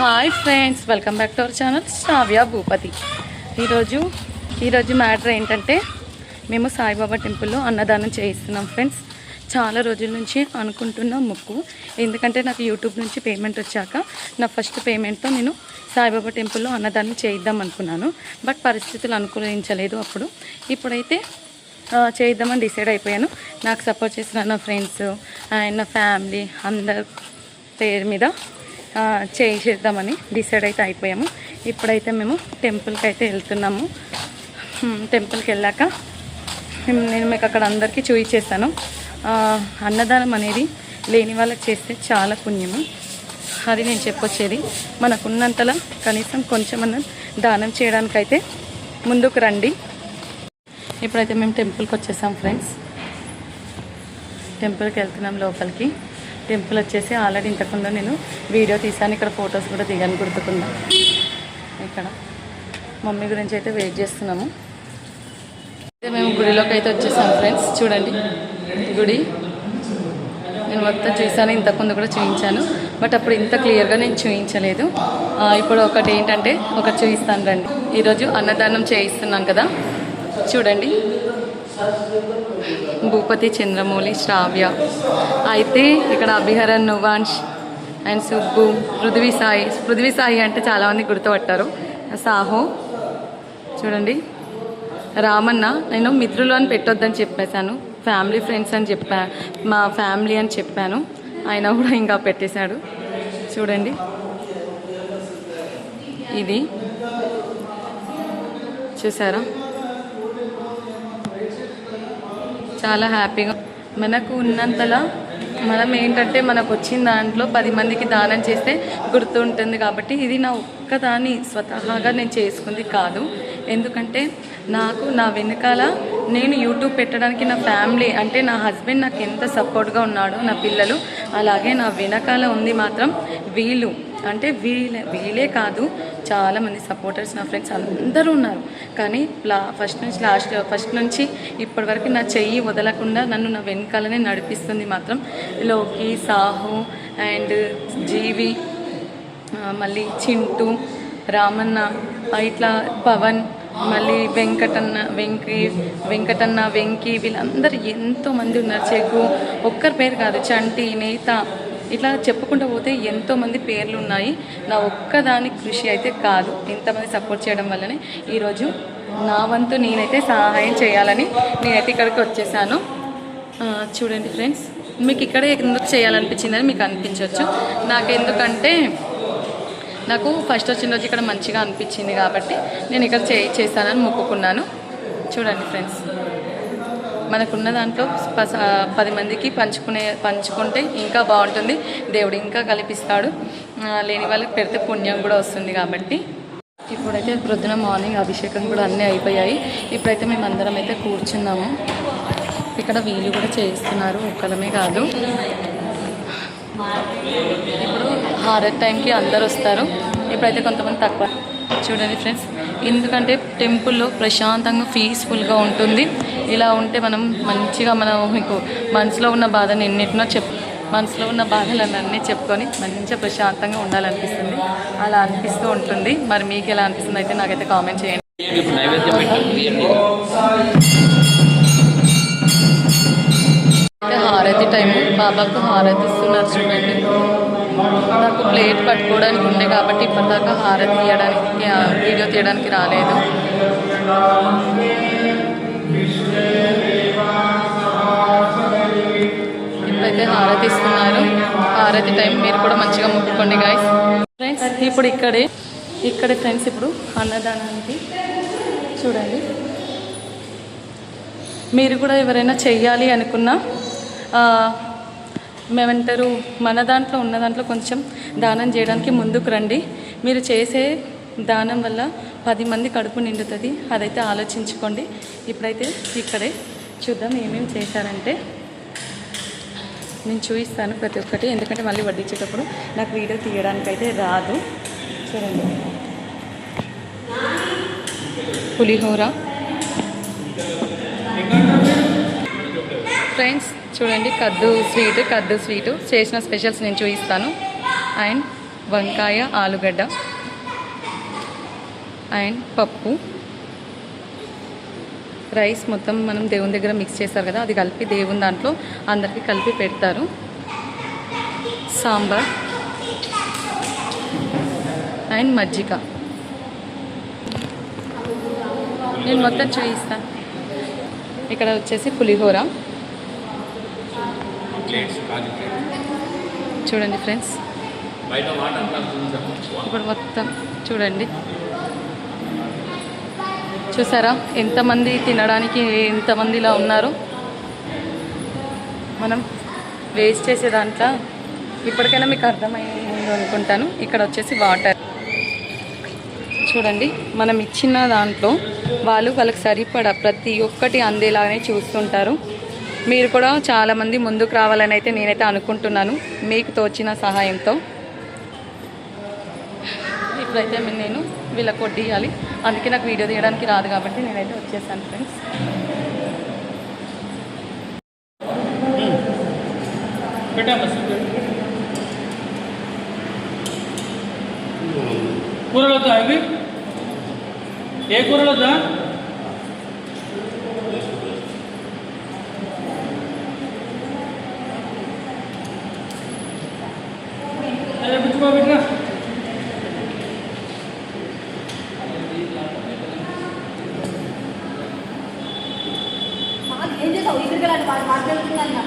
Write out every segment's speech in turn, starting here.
Hi friends, welcome back to our channel Shravya Bhupathi. ఈరోజు matter ఏంటంటే మేము సాయిబాబా టెంపుల్లో అన్నదానం చేయిస్తున్నాం ఫ్రెండ్స్. చాలా రోజుల నుంచి అనుకుంటున్న మొక్కు, ఎందుకంటే నాకు యూట్యూబ్ నుంచి పేమెంట్ వచ్చాక నా ఫస్ట్ పేమెంట్తో నేను సాయిబాబా టెంపుల్లో అన్నదానం చేయిద్దాం అనుకున్నాను. బట్ పరిస్థితులు అనుకూలించలేదు. ఇప్పుడైతే చేయిద్దామని డిసైడ్ అయిపోయాను. నాకు సపోర్ట్ చేసిన నా ఫ్రెండ్స్ అండ్ నా ఫ్యామిలీ అందరి పేరు మీద చేద్దామని డిసైడ్ అయితే అయిపోయాము. ఇప్పుడైతే మేము టెంపుల్కి అయితే వెళ్తున్నాము. టెంపుల్కి వెళ్ళాక నేను మీకు అక్కడ అందరికీ చూపించేస్తాను. అన్నదానం అనేది లేని వాళ్ళకి చేస్తే చాలా పుణ్యము. అది నేను చెప్పొచ్చేది. మనకున్నంతలో కనీసం కొంచెమన్నా దానం చేయడానికైతే ముందుకు రండి. ఇప్పుడైతే మేము టెంపుల్కి వచ్చేసాం ఫ్రెండ్స్. టెంపుల్కి వెళ్తున్నాం లోపలికి. టెంపుల్ వచ్చేసి ఆల్రెడీ ఇంతకుండా నేను వీడియో తీసాను. ఇక్కడ ఫొటోస్ కూడా దిగాను గుర్తుకుందా. ఇక్కడ మమ్మీ గురించి అయితే వెయిట్ చేస్తున్నాము. మేము గుడిలోకి అయితే వచ్చేసాం ఫ్రెండ్స్. చూడండి గుడి నేను మొత్తం చూసాను, ఇంతకుముందు కూడా చూపించాను. బట్ అప్పుడు ఇంత క్లియర్గా నేను చూపించలేదు. ఇప్పుడు ఒకటి ఏంటంటే ఒకటి చూపిస్తాను రండి. ఈరోజు అన్నదానం చేయిస్తున్నాం కదా, చూడండి. భూపతి, చంద్రమౌళి, శ్రావ్య, అయితే ఇక్కడ అభిహరణ్, నువాంష్ అండ్ సుబ్బు, పృథ్వీ సాయి అంటే చాలామంది గుర్తుపట్టారు. సాహో చూడండి. రామన్న నేను మిత్రులు అని పెట్టొద్దని చెప్పేశాను, ఫ్యామిలీ ఫ్రెండ్స్ అని మా ఫ్యామిలీ అని చెప్పాను. ఆయన కూడా ఇంకా పెట్టేశాడు. చూడండి ఇది చూసారా, చాలా హ్యాపీగా. మనకు ఉన్నంతలా మనం ఏంటంటే మనకు వచ్చిన దాంట్లో 10 మందికి దానం చేస్తే గుర్తుంటుంది. కాబట్టి ఇది నా ఒక్కదాని స్వతహాగా నేను చేసుకుంది కాదు. ఎందుకంటే నాకు నా వెనకాల నేను యూట్యూబ్ పెట్టడానికి నా ఫ్యామిలీ అంటే నా హస్బెండ్ నాకు ఎంత సపోర్ట్గా ఉన్నాడో, నా పిల్లలు, అలాగే నా వెనకాల ఉంది మాత్రం వీళ్ళు. అంటే వీళ్ళే కాదు, చాలామంది సపోర్టర్స్ నా ఫ్రెండ్స్ అందరూ ఉన్నారు. కానీ ఫస్ట్ నుంచి ఇప్పటి వరకు నా చెయ్యి వదలకుండా నన్ను నా వెనకాలనే నడిపిస్తుంది మాత్రం లోకి, సాహు అండ్ జీవి, మళ్ళీ చింటూ, రామన్న, ఇట్లా పవన్, మళ్ళీ వెంకటన్న, వెంకీ, వీళ్ళందరూ ఎంతోమంది ఉన్నారు. చెగు ఒక్కరి పేరు కాదు, చంటి, నేత, ఇట్లా చెప్పుకుంటూ పోతే ఎంతోమంది పేర్లు ఉన్నాయి. నా ఒక్కదాని కృషి అయితే కాదు. ఇంతమంది సపోర్ట్ చేయడం వల్లనే ఈరోజు నా వంతు నేనైతే సహాయం చేయాలని నేనైతే ఇక్కడికి వచ్చేసాను. చూడండి ఫ్రెండ్స్, మీకు ఇక్కడే ఎందుకు చేయాలనిపించిందని మీకు అనిపించవచ్చు. నాకెందుకంటే నాకు ఫస్ట్ వచ్చిన రోజు ఇక్కడ మంచిగా అనిపించింది కాబట్టి నేను ఇక్కడ చేస్తానని మొక్కుకున్నాను. చూడండి ఫ్రెండ్స్, మనకున్న దాంట్లో 10 మందికి పంచుకుంటే ఇంకా బాగుంటుంది. దేవుడు ఇంకా కల్పిస్తాడు. లేని వాళ్ళకి పెడితే పుణ్యం కూడా వస్తుంది. కాబట్టి ఇప్పుడైతే ప్రొద్దున మార్నింగ్ అభిషేకం కూడా అన్నీ అయిపోయాయి. ఇప్పుడైతే మేము అందరం అయితే కూర్చున్నాము. ఇక్కడ వీళ్ళు కూడా చేయిస్తున్నారు, ఒక్కలమే కాదు. ఇప్పుడు హారతి టైంకి అందరు వస్తారు. ఇప్పుడైతే కొంతమంది తక్కువ. చూడండి ఫ్రెండ్స్, ఎందుకంటే టెంపుల్లో ప్రశాంతంగా పీస్ఫుల్గా ఉంటుంది. ఇలా ఉంటే మనం మంచిగా మీకు మనసులో ఉన్న బాధను మనసులో ఉన్న బాధలన్నీ చెప్పుకొని మంచిగా ప్రశాంతంగా ఉండాలనిపిస్తుంది. అలా అనిపిస్తూ ఉంటుంది. మరి మీకు ఎలా అనిపిస్తుంది అయితే నాకైతే కామెంట్ చేయండి. హారతి టైము, బాబాకు హారతి ఇస్తున్నారు. చూడండి, నాకు ప్లేట్ పట్టుకోవడానికి ఉండే కాబట్టి ఇప్పటిదాకా హారతి తీయడానికి వీడియో తీయడానికి రాలేదు. ఇప్పుడైతే హారతి ఇస్తున్నారు. హారతి టైం మీరు కూడా మంచిగా మొక్కుకోండి గాయస్. ఫ్రెండ్స్, ఇప్పుడు ఇక్కడే ఫ్రెండ్స్ ఇప్పుడు అన్నదానానికి చూడండి. మీరు కూడా ఎవరైనా చెయ్యాలి అనుకున్నా మేమంటారు మన దాంట్లో ఉన్న దాంట్లో కొంచెం దానం చేయడానికి ముందుకు రండి. మీరు చేసే దానం వల్ల 10 మంది కడుపు నిండుతుంది. అదైతే ఆలోచించుకోండి. ఇప్పుడైతే ఇక్కడే చూద్దాం ఏమేమి చేశారంటే నేను చూపిస్తాను ప్రతి ఒక్కటి. ఎందుకంటే మళ్ళీ వడ్డించేటప్పుడు నాకు వీడియో తీయడానికి అయితే రాదు. చూడండి, పులిహోర ఫ్రెండ్స్. చూడండి, కద్దు స్వీట్ చేసిన స్పెషల్స్ నేను చూపిస్తాను. అండ్ వంకాయ, ఆలుగడ్డ అండ్ పప్పు. రైస్ మొత్తం మనం దేవుని దగ్గర మిక్స్ చేస్తారు కదా, అది కలిపి దేవుని దాంట్లో అందరికీ కలిపి పెడతారు. సాంబార్ అండ్ మజ్జిగ. నేను మొత్తం చూపిస్తాను. ఇక్కడ వచ్చేసి పులిహోర చూడండి ఫ్రెండ్స్. ఇప్పుడు మొత్తం చూడండి, చూసారా ఎంతమంది తినడానికి, ఎంతమంది ఇలా ఉన్నారు. మనం వేస్ట్ చేసే దాంట్లో ఇప్పటికైనా మీకు అర్థమైంది అనుకుంటాను. ఇక్కడ వచ్చేసి వాటర్ చూడండి, మనం ఇచ్చిన దాంట్లో వాళ్ళకి సరిపడా ప్రతి ఒక్కటి అందేలాగానే చూస్తుంటారు. మీరు కూడా చాలామంది ముందుకు రావాలని అయితే నేనైతే అనుకుంటున్నాను, మీకు తోచిన సహాయంతో. ఇప్పుడైతే నేను వీళ్ళకి వడ్డియాలి, అందుకే నాకు వీడియో తీయడానికి రాదు కాబట్టి నేనైతే వచ్చేసాను ఫ్రెండ్స్. కూరలు వద్దా? అవి ఏ కూరలు వద్దా? పుచ్చుకోబెట్టరా. ఏం చేసావు? ఇక్కడికి వెళ్ళాలి, మాట్లాడుతున్నాను.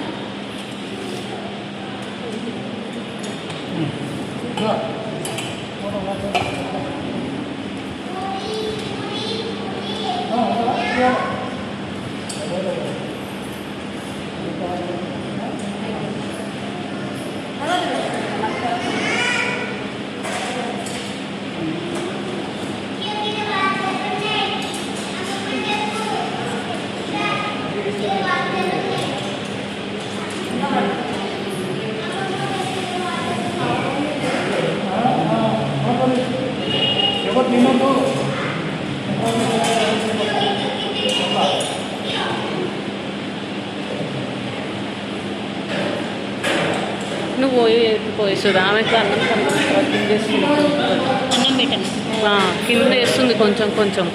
నువ్వు పోయేస్తుంది ఆమెకు అన్నం కింద వేస్తుంది, కింద వేస్తుంది కొంచెం కొంచెం.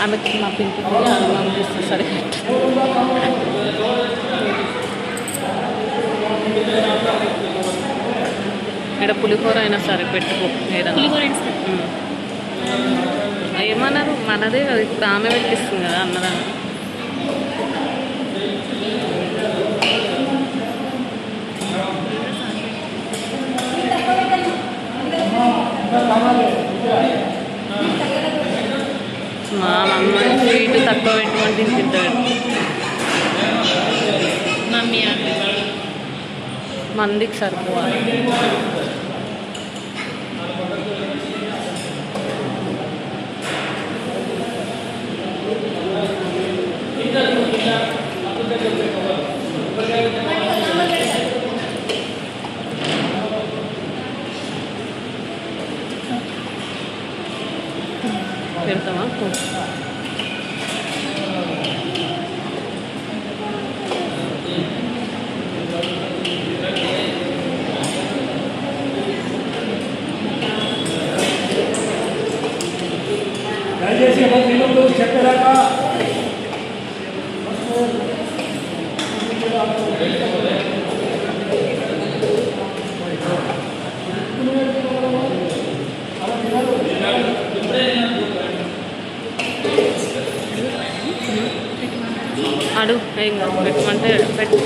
ఆమెకి మా పింటికి అన్నం తీస్తుంది సరే. ఇక్కడ పులిహోర అయినా సరే పెట్టుకో ఏదన్నా. ఏమన్నారు మనదే కదా, ఇప్పుడు ఆమె పెట్టిస్తుంది కదా అన్నదాన్ని. మా అమ్మ స్వీట్ తక్కువ పెట్టుకుంటే తింటాడు. మమ్మీ మందికి సరిపోవాలి. పెడతామా? దయచేసి చెప్పాక అడుగు ఏం కాదు, పెట్టమంటే పెట్టు.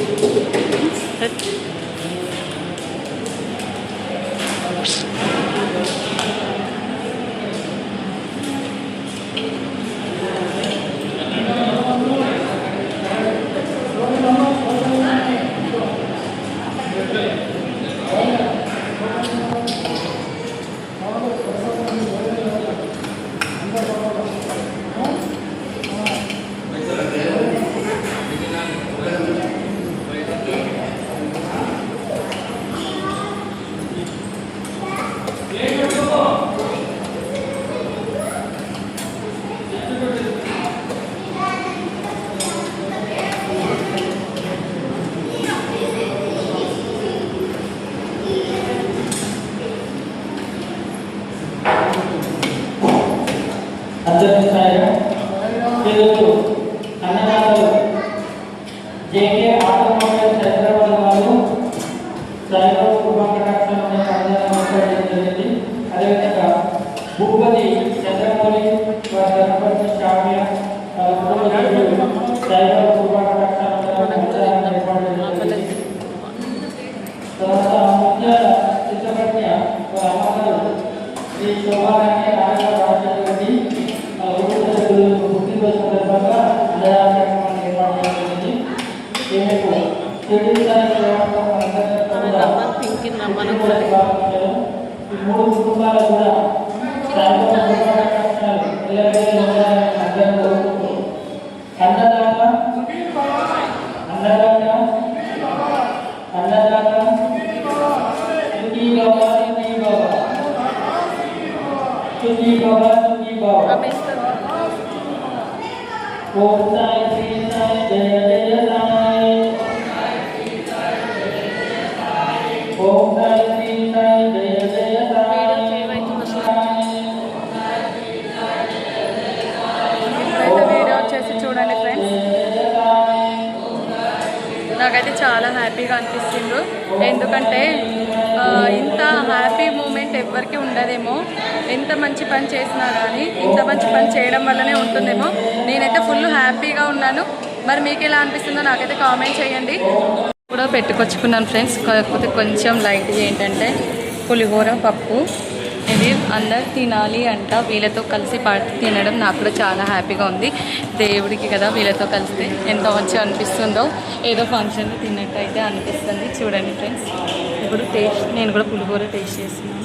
అంతర్నిస్తాయిగా ఈరోజు అన్నదాతలు జేకే ఆటోమొబైల్స్ హైదరాబాద్ వారు సైబర్ కుటుంబరక్షణ జరిగింది. అదేవిధంగా భూపతి చంద్రమౌళి వారి ధనపతి షామ్య సైబర్ కుటుంబరక్షణ ఏర్పాటు జరిగింది. తర్వాత ముఖ్య చిత్రపట్య అమ్మగారు శ్రీ శోభారాణి రాజశేఖరరెడ్డి పుట్టినరోజు సందర్భంగా అన్నదాన కార్యక్రమాన్ని ఏర్పాటు చేయడం జరిగింది. ఈమెకు ఈ మూడు కుటుంబాలు కూడా అన్నదాత అన్నదాత అన్నదాత సుఖీ బాబా సుఖీ బాబా సుఖీ బాబా ఓం సాయి శ్రీ సాయి జయ జయ సాయి ఓం సాయి శ్రీ సాయి జయ జయ ఇప్పుడైతే వీడియో వచ్చేసి చూడండి ఫ్రెండ్స్. నాకైతే చాలా హ్యాపీగా అనిపిస్తుంది. ఎందుకంటే ఇంత హ్యాపీ మూమెంట్ ఎవ్వరికి ఉండదేమో. ఎంత మంచి పని చేసినా కానీ ఇంత మంచి పని చేయడం వల్లనే ఉంటుందేమో. నేనైతే ఫుల్ హ్యాపీగా ఉన్నాను. మరి మీకు ఎలా అనిపిస్తుందో నాకైతే కామెంట్ చేయండి. కూడా పెట్టుకొచ్చుకున్నాను ఫ్రెండ్స్. కాకపోతే కొంచెం లైట్ ఏంటంటే పులిహోర పప్పు ఇది అందరు తినాలి అంట. వీళ్ళతో కలిసి తినడం నాకు కూడా చాలా హ్యాపీగా ఉంది. దేవుడికి కదా వీళ్ళతో కలిస్తే ఎంత మంచిగా అనిపిస్తుందో. ఏదో ఫంక్షన్లో తిన్నట్టు అయితే అనిపిస్తుంది. చూడండి ఫ్రెండ్స్, ఇప్పుడు నేను కూడా పులిహోర టేస్ట్ చేస్తున్నాను.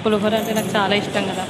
పులిహోర అంటే నాకు చాలా ఇష్టం కదా.